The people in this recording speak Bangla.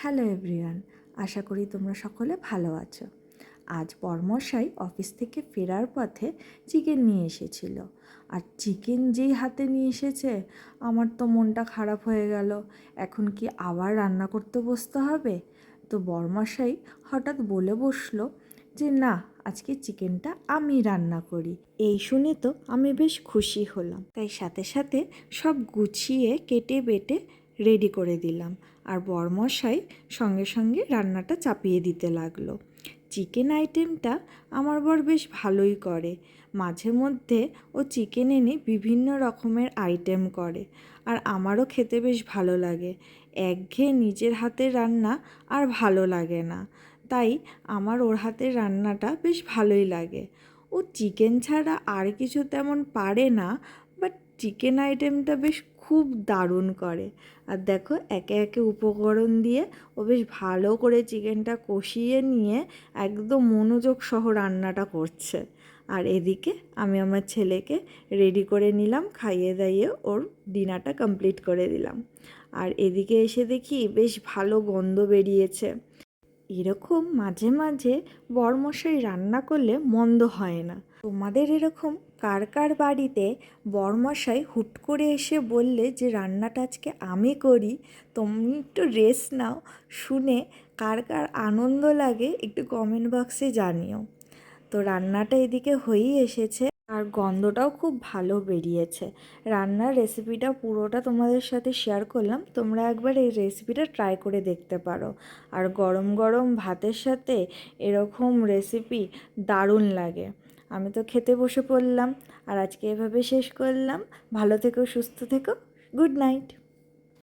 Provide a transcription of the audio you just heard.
হ্যালো এভরিওয়ান, আশা করি তোমরা সকলে ভালো আছো। আজ বরমশাই অফিস থেকে ফেরার পথে চিকেন নিয়ে এসেছিল। আর চিকেন যেই হাতে নিয়ে এসেছে, আমার তো মনটা খারাপ হয়ে গেল। এখন কি আবার রান্না করতে বসতে হবে? তো বরমশাই হঠাৎ বলে বসলো যে না, আজকে চিকেনটা আমি রান্না করি। এই শুনে তো আমি বেশ খুশি হলাম, তাই সাথে সাথে সব গুছিয়ে কেটে বেটে রেডি করে দিলাম। আর বরমশাই সঙ্গে সঙ্গে রান্নাটা চাপিয়ে দিতে লাগলো। চিকেন আইটেমটা আমার বর বেশ ভালোই করে। মাঝে মধ্যে ও চিকেন এনে বিভিন্ন রকমের আইটেম করে, আর আমারও খেতে বেশ ভালো লাগে। একঘেয়ে নিজের হাতের রান্না আর ভালো লাগে না, তাই আমার ওর হাতের রান্নাটা বেশ ভালোই লাগে। ও চিকেন ছাড়া আর কিছু তেমন পারে না, বাট চিকেন আইটেমটা বেশ খুব দারুণ করে। আর দেখো, একে একে উপকরণ দিয়ে ও বেশ ভালো করে চিকেনটা কষিয়ে নিয়ে একদম মনোযোগ সহ রান্নাটা করছে। আর এদিকে আমি আমার ছেলেকে রেডি করে নিলাম, খাইয়ে দাইয়ে ওর ডিনারটা কমপ্লিট করে দিলাম। আর এদিকে এসে দেখি বেশ ভালো গন্ধ বেরিয়েছে। এরকম মাঝে মাঝে বরমশাই রান্না করলে মন্দ হয় না। তোমাদের এরকম কার কার বাড়িতে বরমশাই হুট করে এসে বললে যে রান্নাটা আজকে আমি করি, তুমি একটু রেস্ট নাও, শুনে কার কার আনন্দ লাগে একটু কমেন্ট বক্সে জানিও। তো রান্নাটা এদিকে হয়েই এসেছে, আর গন্ধটাও খুব ভালো বেরিয়েছে। রান্নার রেসিপিটা পুরোটা তোমাদের সাথে শেয়ার করলাম, তোমরা একবার এই রেসিপিটা ট্রাই করে দেখতে পারো। আর গরম গরম ভাতের সাথে এরকম রেসিপি দারুণ লাগে। আমি তো খেতে বসে পড়লাম, আর আজকে এভাবে শেষ করলাম। ভালো থেকো, সুস্থ থেকো, গুড নাইট।